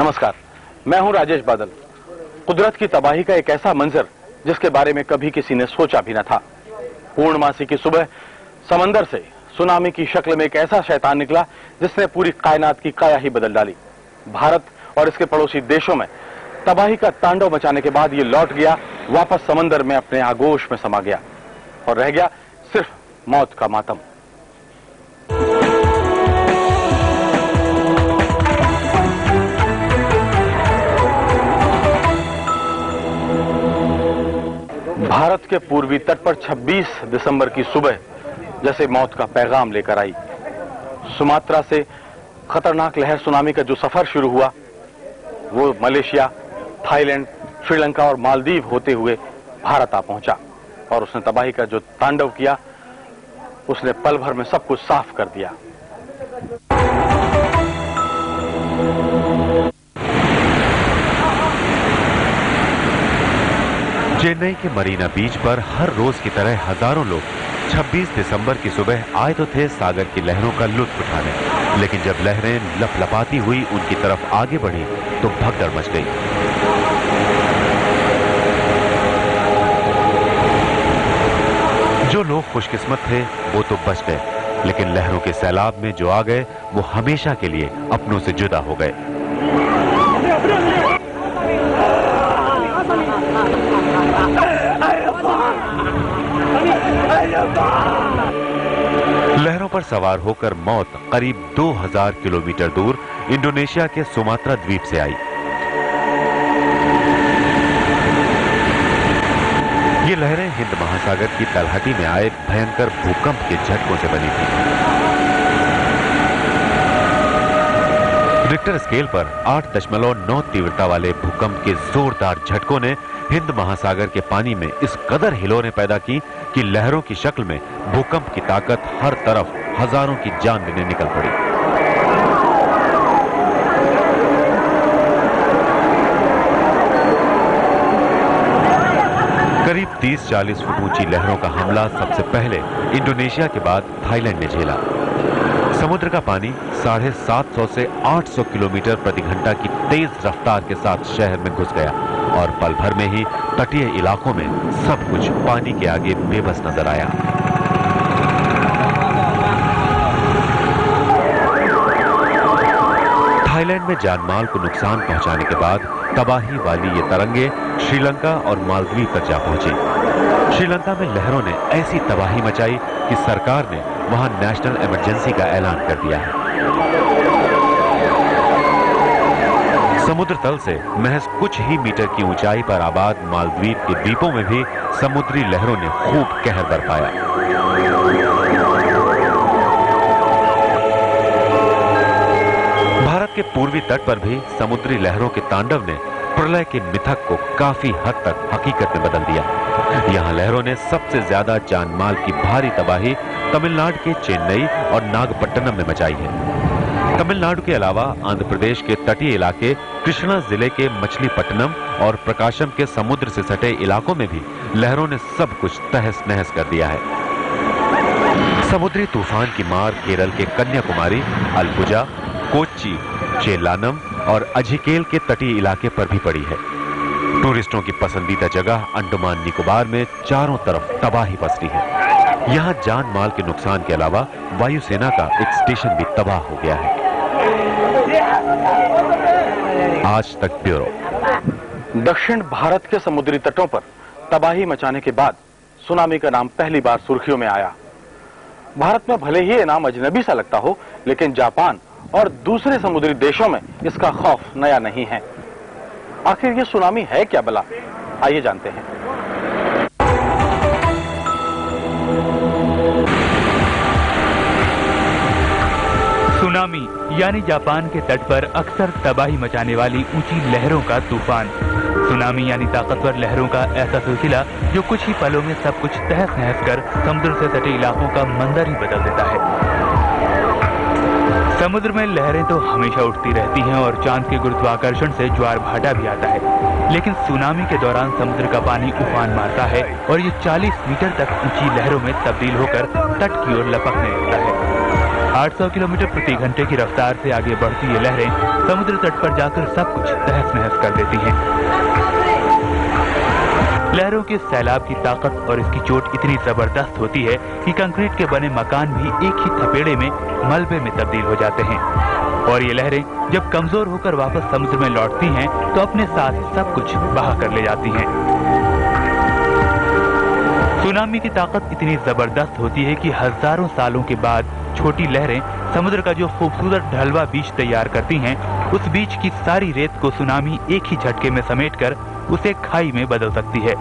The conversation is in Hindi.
नमस्कार, मैं हूं राजेश बादल। कुदरत की तबाही का एक ऐसा मंजर जिसके बारे में कभी किसी ने सोचा भी न था। पूर्णमासी की सुबह समंदर से सुनामी की शक्ल में एक ऐसा शैतान निकला जिसने पूरी कायनात की काया ही बदल डाली। भारत और इसके पड़ोसी देशों में तबाही का तांडव मचाने के बाद ये लौट गया, वापस समंदर में अपने आगोश में समा गया और रह गया सिर्फ मौत का मातम। भारत के पूर्वी तट पर 26 दिसंबर की सुबह जैसे मौत का पैगाम लेकर आई। सुमात्रा से खतरनाक लहर सुनामी का जो सफर शुरू हुआ वो मलेशिया, थाईलैंड, श्रीलंका और मालदीव होते हुए भारत आ पहुंचा और उसने तबाही का जो तांडव किया उसने पल भर में सब कुछ साफ कर दिया। चेन्नई के मरीना बीच पर हर रोज की तरह हजारों लोग 26 दिसंबर की सुबह आए तो थे सागर की लहरों का लुत्फ उठाने, लेकिन जब लहरें लपलपाती हुई उनकी तरफ आगे बढ़ी तो भगदड़ मच गई। जो लोग खुशकिस्मत थे वो तो बच गए, लेकिन लहरों के सैलाब में जो आ गए वो हमेशा के लिए अपनों से जुदा हो गए। लहरों पर सवार होकर मौत करीब 2000 किलोमीटर दूर इंडोनेशिया के सुमात्रा द्वीप से आई। ये लहरें हिंद महासागर की तलहटी में आए भयंकर भूकंप के झटकों से बनी थी। रिक्टर स्केल पर 8.9 तीव्रता वाले भूकंप के जोरदार झटकों ने हिंद महासागर के पानी में इस कदर हिलोरें पैदा की कि लहरों की शक्ल में भूकंप की ताकत हर तरफ हजारों की जान लेने निकल पड़ी। करीब 30-40 फुट ऊंची लहरों का हमला सबसे पहले इंडोनेशिया के बाद थाईलैंड ने झेला। समुद्र का पानी 750 से 800 किलोमीटर प्रति घंटा की तेज रफ्तार के साथ शहर में घुस गया और पल भर में ही तटीय इलाकों में सब कुछ पानी के आगे बेबस नजर आया। थाईलैंड में जानमाल को नुकसान पहुंचाने के बाद तबाही वाली ये तरंगे श्रीलंका और मालदीव पर जा पहुंची। श्रीलंका में लहरों ने ऐसी तबाही मचाई कि सरकार ने वहां नेशनल इमरजेंसी का ऐलान कर दिया है। समुद्र तल से महज कुछ ही मीटर की ऊंचाई पर आबाद मालदीव के द्वीपों में भी समुद्री लहरों ने खूब कहर बरपाया। भारत के पूर्वी तट पर भी समुद्री लहरों के तांडव ने प्रलय के मिथक को काफी हद तक हकीकत में बदल दिया। यहाँ लहरों ने सबसे ज्यादा जानमाल की भारी तबाही तमिलनाडु के चेन्नई और नागपट्टनम में मचाई है। तमिलनाडु के अलावा आंध्र प्रदेश के तटीय इलाके, कृष्णा जिले के मछलीपट्टनम और प्रकाशम के समुद्र से सटे इलाकों में भी लहरों ने सब कुछ तहस नहस कर दिया है। समुद्री तूफान की मार केरल के कन्याकुमारी, अलपुजा, कोच्चि, चेल्लानम और अझिकेल के तटीय इलाके पर भी पड़ी है। टूरिस्टों की पसंदीदा जगह अंडमान निकोबार में चारों तरफ तबाही पसरी है। यहाँ जान माल के नुकसान के अलावा वायुसेना का एक स्टेशन भी तबाह हो गया है। आज तक ब्यूरो। दक्षिण भारत के समुद्री तटों पर तबाही मचाने के बाद सुनामी का नाम पहली बार सुर्खियों में आया। भारत में भले ही ये नाम अजनबी सा लगता हो, लेकिन जापान और दूसरे समुद्री देशों में इसका खौफ नया नहीं है। आखिर ये सुनामी है क्या भला? आइए जानते हैं। सुनामी यानी जापान के तट पर अक्सर तबाही मचाने वाली ऊंची लहरों का तूफान। सुनामी यानी ताकतवर लहरों का ऐसा सिलसिला जो कुछ ही पलों में सब कुछ तहस नहस कर समुद्र से सटे इलाकों का मंजर ही बदल देता है। समुद्र में लहरें तो हमेशा उठती रहती हैं और चांद के गुरुत्वाकर्षण से ज्वार भाटा भी आता है, लेकिन सुनामी के दौरान समुद्र का पानी उफान मारता है और ये 40 मीटर तक ऊंची लहरों में तब्दील होकर तट की ओर लपकने लगता है। 800 किलोमीटर प्रति घंटे की रफ्तार से आगे बढ़ती ये लहरें समुद्र तट पर जाकर सब कुछ तहस नहस कर देती हैं। लहरों के सैलाब की ताकत और इसकी चोट इतनी जबरदस्त होती है कि कंक्रीट के बने मकान भी एक ही थपेड़े में मलबे में तब्दील हो जाते हैं। और ये लहरें जब कमजोर होकर वापस समुद्र में लौटती हैं तो अपने साथ सब कुछ बहा कर ले जाती हैं। सुनामी की ताकत इतनी जबरदस्त होती है कि हजारों सालों के बाद छोटी लहरें समुद्र का जो खूबसूरत ढलवा बीच तैयार करती हैं, उस बीच की सारी रेत को सुनामी एक ही झटके में समेटकर उसे खाई में बदल सकती है।